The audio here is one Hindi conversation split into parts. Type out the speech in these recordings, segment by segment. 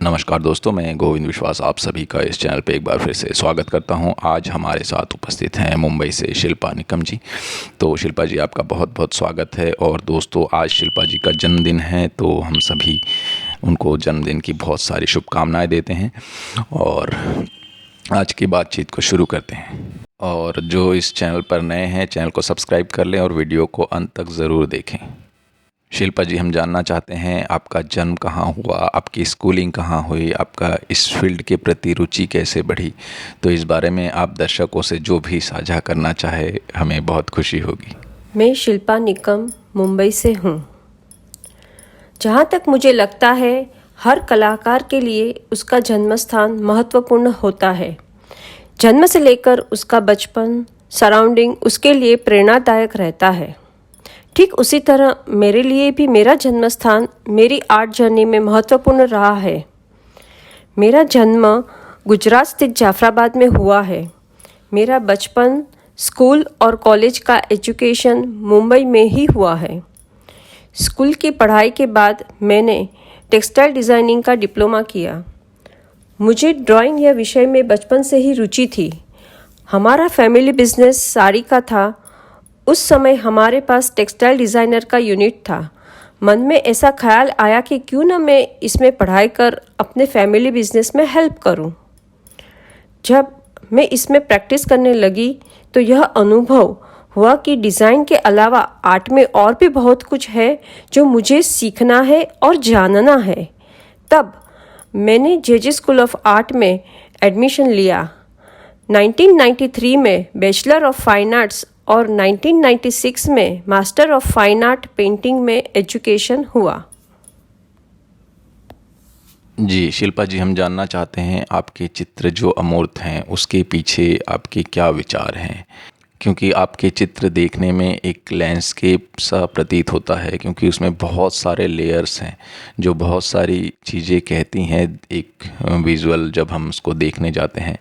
नमस्कार दोस्तों, मैं गोविंद विश्वास आप सभी का इस चैनल पे एक बार फिर से स्वागत करता हूं। आज हमारे साथ उपस्थित हैं मुंबई से शिल्पा निकम जी। तो शिल्पा जी, आपका बहुत बहुत स्वागत है। और दोस्तों, आज शिल्पा जी का जन्मदिन है, तो हम सभी उनको जन्मदिन की बहुत सारी शुभकामनाएं देते हैं और आज की बातचीत को शुरू करते हैं। और जो इस चैनल पर नए हैं, चैनल को सब्सक्राइब कर लें और वीडियो को अंत तक ज़रूर देखें। शिल्पा जी, हम जानना चाहते हैं आपका जन्म कहाँ हुआ, आपकी स्कूलिंग कहाँ हुई, आपका इस फील्ड के प्रति रुचि कैसे बढ़ी। तो इस बारे में आप दर्शकों से जो भी साझा करना चाहे, हमें बहुत खुशी होगी। मैं शिल्पा निकम मुंबई से हूँ। जहाँ तक मुझे लगता है, हर कलाकार के लिए उसका जन्मस्थान महत्वपूर्ण होता है। जन्म से लेकर उसका बचपन, सराउंडिंग उसके लिए प्रेरणादायक रहता है। ठीक उसी तरह मेरे लिए भी मेरा जन्मस्थान मेरी आर्ट जर्नी में महत्वपूर्ण रहा है। मेरा जन्म गुजरात स्थित जाफराबाद में हुआ है। मेरा बचपन, स्कूल और कॉलेज का एजुकेशन मुंबई में ही हुआ है। स्कूल की पढ़ाई के बाद मैंने टेक्सटाइल डिज़ाइनिंग का डिप्लोमा किया। मुझे ड्राइंग या विषय में बचपन से ही रुचि थी। हमारा फैमिली बिजनेस साड़ी का था। उस समय हमारे पास टेक्सटाइल डिज़ाइनर का यूनिट था। मन में ऐसा ख्याल आया कि क्यों न मैं इसमें पढ़ाई कर अपने फैमिली बिजनेस में हेल्प करूं। जब मैं इसमें प्रैक्टिस करने लगी तो यह अनुभव हुआ कि डिज़ाइन के अलावा आर्ट में और भी बहुत कुछ है जो मुझे सीखना है और जानना है। तब मैंने जे स्कूल ऑफ आर्ट में एडमिशन लिया। 1993 में बैचलर ऑफ फाइन आर्ट्स और 1996 में master of fine art painting में एजुकेशन हुआ। जी शिल्पा जी, हम जानना चाहते हैं आपके चित्र जो अमूर्त हैं उसके पीछे आपके क्या विचार हैं, क्योंकि आपके चित्र देखने में एक लैंडस्केप सा प्रतीत होता है, क्योंकि उसमें बहुत सारे लेयर्स हैं जो बहुत सारी चीज़ें कहती हैं। एक विजुअल जब हम उसको देखने जाते हैं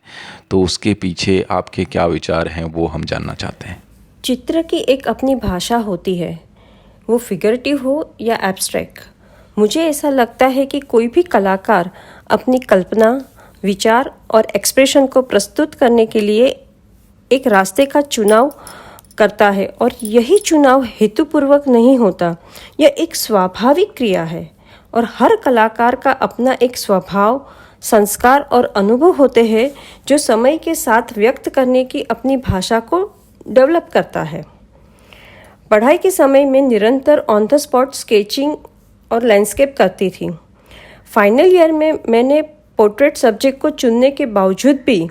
तो उसके पीछे आपके क्या विचार हैं, वो हम जानना चाहते हैं। चित्र की एक अपनी भाषा होती है, वो फिगरेटिव हो या एब्स्ट्रैक्ट। मुझे ऐसा लगता है कि कोई भी कलाकार अपनी कल्पना, विचार और एक्सप्रेशन को प्रस्तुत करने के लिए एक रास्ते का चुनाव करता है, और यही चुनाव हेतुपूर्वक नहीं होता। यह एक स्वाभाविक क्रिया है और हर कलाकार का अपना एक स्वभाव, संस्कार और अनुभव होते हैं जो समय के साथ व्यक्त करने की अपनी भाषा को डेवलप करता है। पढ़ाई के समय में निरंतर ऑन द स्पॉट स्केचिंग और लैंडस्केप करती थी। फाइनल ईयर में मैंने पोर्ट्रेट सब्जेक्ट को चुनने के बावजूद भी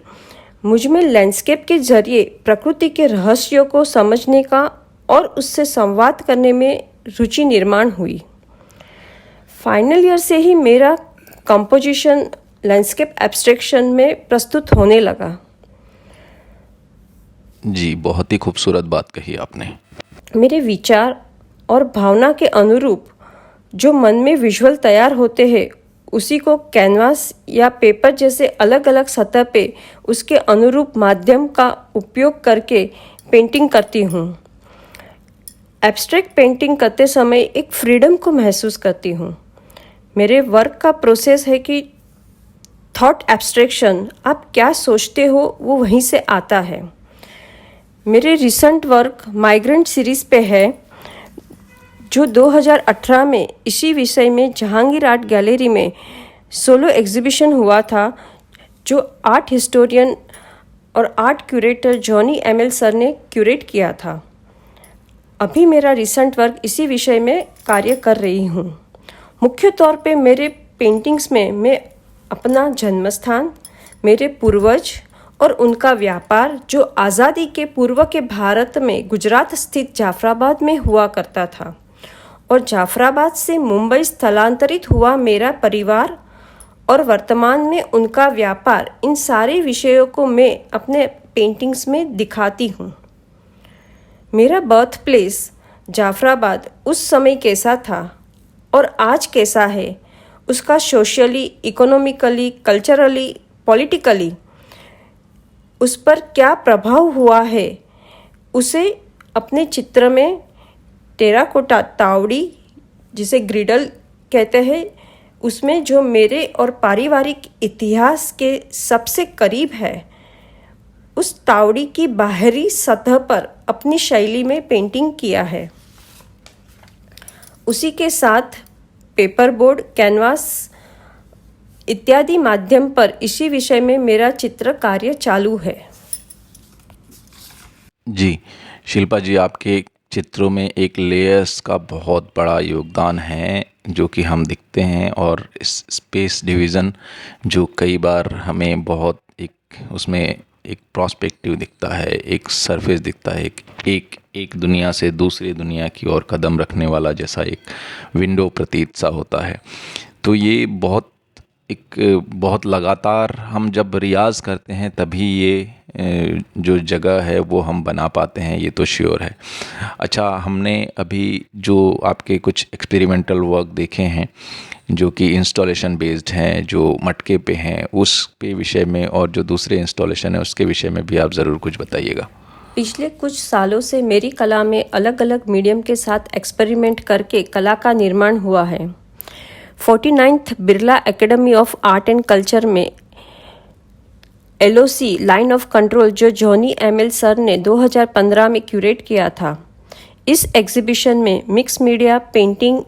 मुझ में लैंडस्केप के जरिए प्रकृति के रहस्यों को समझने का और उससे संवाद करने में रुचि निर्माण हुई। फाइनल ईयर से ही मेरा कंपोजिशन लैंडस्केप एब्स्ट्रैक्शन में प्रस्तुत होने लगा। जी, बहुत ही खूबसूरत बात कही आपने। मेरे विचार और भावना के अनुरूप जो मन में विजुअल तैयार होते हैं, उसी को कैनवास या पेपर जैसे अलग अलग सतह पे उसके अनुरूप माध्यम का उपयोग करके पेंटिंग करती हूँ। एब्स्ट्रैक्ट पेंटिंग करते समय एक फ्रीडम को महसूस करती हूँ। मेरे वर्क का प्रोसेस है कि थॉट एब्स्ट्रैक्शन, आप क्या सोचते हो वो वहीं से आता है। मेरे रिसेंट वर्क माइग्रेंट सीरीज़ पे है, जो 2018 में इसी विषय में जहांगीर आर्ट गैलरी में सोलो एग्जीबिशन हुआ था, जो आर्ट हिस्टोरियन और art curator Johnny ML sir ने क्यूरेट किया था। अभी मेरा रिसेंट वर्क इसी विषय में कार्य कर रही हूँ। मुख्य तौर पे मेरे पेंटिंग्स में मैं अपना जन्मस्थान, मेरे पूर्वज और उनका व्यापार जो आज़ादी के पूर्व के भारत में गुजरात स्थित जाफराबाद में हुआ करता था, और जाफराबाद से मुंबई स्थलांतरित हुआ मेरा परिवार और वर्तमान में उनका व्यापार, इन सारे विषयों को मैं अपने पेंटिंग्स में दिखाती हूँ। मेरा बर्थ प्लेस जाफराबाद उस समय कैसा था और आज कैसा है, उसका सोशली, इकोनॉमिकली, कल्चरली, पॉलिटिकली उस पर क्या प्रभाव हुआ है, उसे अपने चित्र में टेराकोटा तावड़ी, जिसे ग्रिडल कहते हैं, उसमें जो मेरे और पारिवारिक इतिहास के सबसे करीब है, उस तावड़ी की बाहरी सतह पर अपनी शैली में पेंटिंग किया है। उसी के साथ पेपर बोर्ड, कैनवास इत्यादि माध्यम पर इसी विषय में मेरा चित्र कार्य चालू है। जी, शिल्पा जी, आपके चित्रों में एक लेयर्स का बहुत बड़ा योगदान है जो कि हम दिखते हैं, और इस स्पेस डिवीज़न जो कई बार हमें बहुत एक उसमें एक प्रोस्पेक्टिव दिखता है, एक सरफेस दिखता है, एक दुनिया से दूसरी दुनिया की ओर कदम रखने वाला जैसा एक विंडो प्रतीत सा होता है। तो ये बहुत लगातार हम जब रियाज़ करते हैं तभी ये जो जगह है वो हम बना पाते हैं, ये तो श्योर है। अच्छा, हमने अभी जो आपके कुछ एक्सपेरिमेंटल वर्क देखे हैं जो कि इंस्टॉलेशन बेस्ड हैं, जो मटके पे हैं, उस पे विषय में, और जो दूसरे इंस्टॉलेशन है उसके विषय में भी आप ज़रूर कुछ बताइएगा। पिछले कुछ सालों से मेरी कला में अलग अलग मीडियम के साथ एक्सपेरिमेंट करके कला का निर्माण हुआ है। 49th Birla academy of art and culture में LOC लाइन ऑफ कंट्रोल जो जॉनी एमएल सर ने 2015 में क्यूरेट किया था, इस एग्जीबिशन में mixed media painting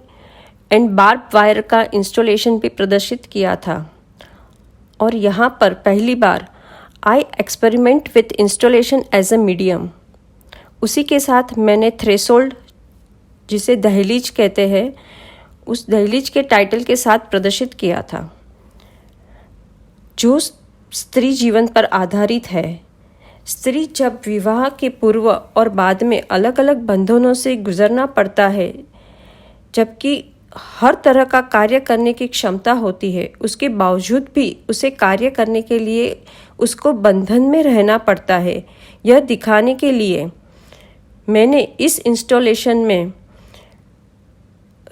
and barbed wire का इंस्टॉलेशन भी प्रदर्शित किया था। और यहाँ पर पहली बार I experiment with installation as a medium. उसी के साथ मैंने थ्रेशोल्ड, जिसे दहलीज कहते हैं, उस दहलीज के टाइटल के साथ प्रदर्शित किया था, जो स्त्री जीवन पर आधारित है। स्त्री जब विवाह के पूर्व और बाद में अलग अलग बंधनों से गुजरना पड़ता है, जबकि हर तरह का कार्य करने की क्षमता होती है, उसके बावजूद भी उसे कार्य करने के लिए उसको बंधन में रहना पड़ता है। यह दिखाने के लिए मैंने इस इंस्टॉलेशन में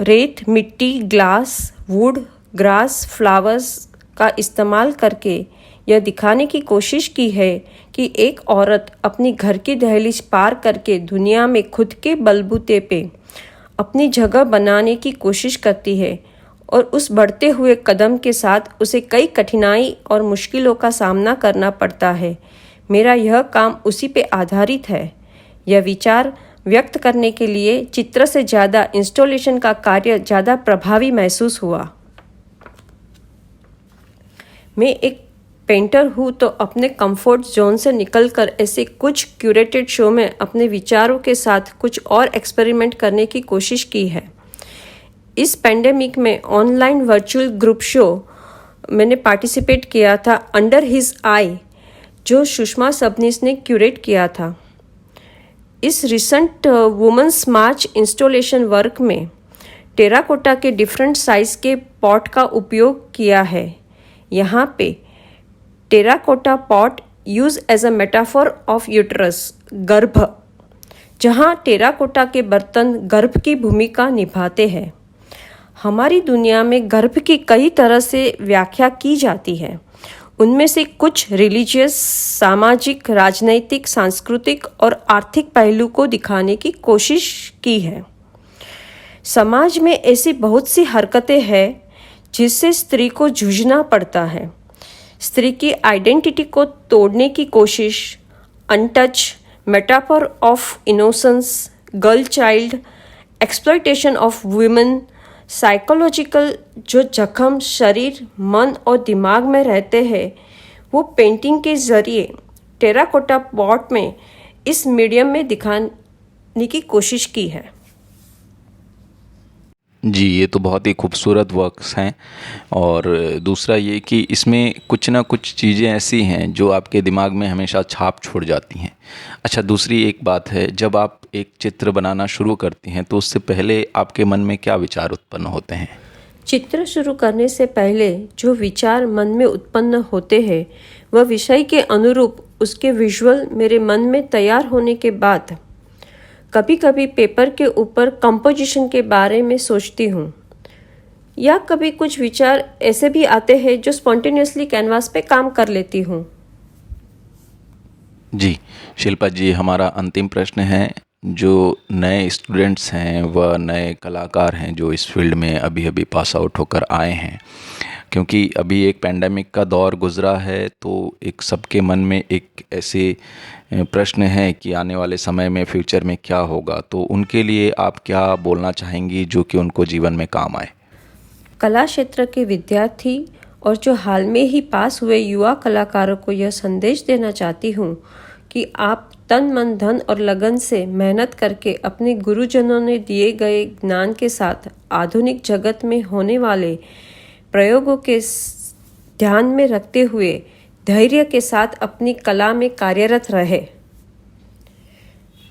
रेत, मिट्टी, ग्लास, वुड, ग्रास, फ्लावर्स का इस्तेमाल करके यह दिखाने की कोशिश की है कि एक औरत अपनी घर की दहलीज पार करके दुनिया में खुद के बलबूते पे अपनी जगह बनाने की कोशिश करती है, और उस बढ़ते हुए कदम के साथ उसे कई कठिनाई और मुश्किलों का सामना करना पड़ता है। मेरा यह काम उसी पे आधारित है। यह विचार व्यक्त करने के लिए चित्र से ज़्यादा इंस्टॉलेशन का कार्य ज़्यादा प्रभावी महसूस हुआ। मैं एक पेंटर हूँ, तो अपने कंफर्ट जोन से निकलकर ऐसे कुछ क्यूरेटेड शो में अपने विचारों के साथ कुछ और एक्सपेरिमेंट करने की कोशिश की है। इस पेंडेमिक में ऑनलाइन वर्चुअल ग्रुप शो मैंने पार्टिसिपेट किया था, अंडर हिज आई, जो सुषमा सबनीस ने क्यूरेट किया था। इस recent women's march installation work में टेराकोटा के डिफरेंट साइज के पॉट का उपयोग किया है। यहाँ पे terracotta pot use as a metaphor of uterus, गर्भ, जहाँ टेराकोटा के बर्तन गर्भ की भूमिका निभाते हैं। हमारी दुनिया में गर्भ की कई तरह से व्याख्या की जाती है। उनमें से कुछ रिलीजियस, सामाजिक, राजनैतिक, सांस्कृतिक और आर्थिक पहलू को दिखाने की कोशिश की है। समाज में ऐसी बहुत सी हरकतें हैं जिससे स्त्री को जूझना पड़ता है। स्त्री की आइडेंटिटी को तोड़ने की कोशिश, untouch, metaphor of innocence, girl child, exploitation of women, psychological जो जख्म शरीर, मन और दिमाग में रहते हैं, वो पेंटिंग के ज़रिए टेराकोटा पॉट में इस मीडियम में दिखाने की कोशिश की है। जी, ये तो बहुत ही खूबसूरत वर्क्स हैं, और दूसरा ये कि इसमें कुछ ना कुछ चीज़ें ऐसी हैं जो आपके दिमाग में हमेशा छाप छोड़ जाती हैं। अच्छा, दूसरी एक बात है, जब आप एक चित्र बनाना शुरू करती हैं तो उससे पहले आपके मन में क्या विचार उत्पन्न होते हैं? चित्र शुरू करने से पहले जो विचार मन में उत्पन्न होते हैं, वह विषय के अनुरूप उसके विजुअल मेरे मन में तैयार होने के बाद कभी कभी पेपर के ऊपर कंपोजिशन के बारे में सोचती हूँ, या कभी कुछ विचार ऐसे भी आते हैं जो स्पॉन्टेनियसली कैनवास पे काम कर लेती हूँ। जी, शिल्पा जी, हमारा अंतिम प्रश्न है, जो नए स्टूडेंट्स हैं व नए कलाकार हैं जो इस फील्ड में अभी अभी पास आउट होकर आए हैं, क्योंकि अभी एक पेंडेमिक का दौर गुज़रा है, तो एक सबके मन में एक ऐसे प्रश्न है कि आने वाले समय में फ्यूचर में क्या होगा, तो उनके लिए आप क्या बोलना चाहेंगी जो कि उनको जीवन में काम आए? कला क्षेत्र के विद्यार्थी और जो हाल में ही पास हुए युवा कलाकारों को यह संदेश देना चाहती हूँ कि आप तन मन धन और लगन से मेहनत करके अपने गुरुजनों ने दिए गए ज्ञान के साथ आधुनिक जगत में होने वाले प्रयोगों के ध्यान में रखते हुए धैर्य के साथ अपनी कला में कार्यरत रहे।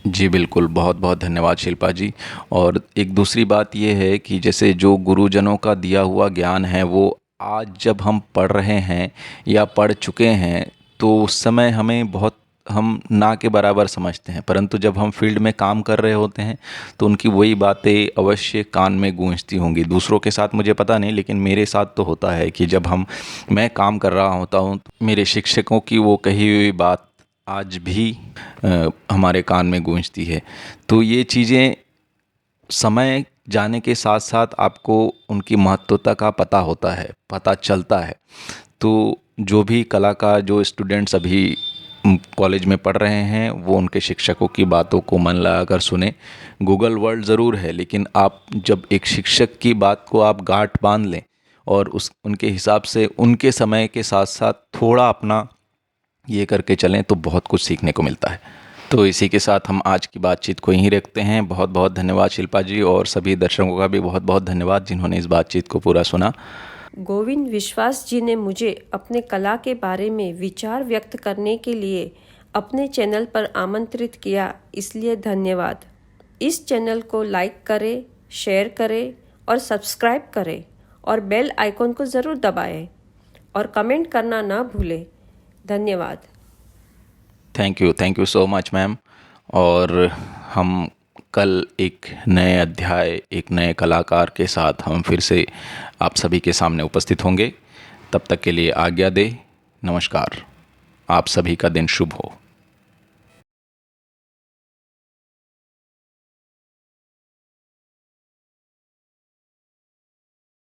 जी बिल्कुल, बहुत बहुत धन्यवाद शिल्पा जी। और एक दूसरी बात ये है कि जैसे जो गुरुजनों का दिया हुआ ज्ञान है वो आज जब हम पढ़ रहे हैं या पढ़ चुके हैं तो उस समय हमें बहुत हम ना के बराबर समझते हैं, परंतु जब हम फील्ड में काम कर रहे होते हैं तो उनकी वही बातें अवश्य कान में गूंजती होंगी। दूसरों के साथ मुझे पता नहीं, लेकिन मेरे साथ तो होता है कि जब मैं काम कर रहा होता हूँ तो मेरे शिक्षकों की वो कही हुई बात आज भी हमारे कान में गूंजती है। तो ये चीज़ें समय जाने के साथ साथ आपको उनकी महत्वता का पता होता है, पता चलता है। तो जो भी कलाकार, जो स्टूडेंट्स अभी कॉलेज में पढ़ रहे हैं, वो उनके शिक्षकों की बातों को मन लगाकर सुने। गूगल वर्ल्ड ज़रूर है, लेकिन आप जब एक शिक्षक की बात को आप गांठ बांध लें और उनके हिसाब से उनके समय के साथ साथ थोड़ा अपना ये करके चलें तो बहुत कुछ सीखने को मिलता है। तो इसी के साथ हम आज की बातचीत को यहीं रखते हैं। बहुत बहुत धन्यवाद शिल्पा जी, और सभी दर्शकों का भी बहुत बहुत धन्यवाद जिन्होंने इस बातचीत को पूरा सुना। गोविंद विश्वास जी ने मुझे अपने कला के बारे में विचार व्यक्त करने के लिए अपने चैनल पर आमंत्रित किया, इसलिए धन्यवाद। इस चैनल को लाइक करें, शेयर करें और सब्सक्राइब करें और बेल आइकॉन को ज़रूर दबाएं और कमेंट करना ना भूलें। धन्यवाद। Thank you so much ma'am. और हम कल एक नए अध्याय, एक नए कलाकार के साथ हम फिर से आप सभी के सामने उपस्थित होंगे। तब तक के लिए आज्ञा दे। नमस्कार। आप सभी का दिन शुभ हो।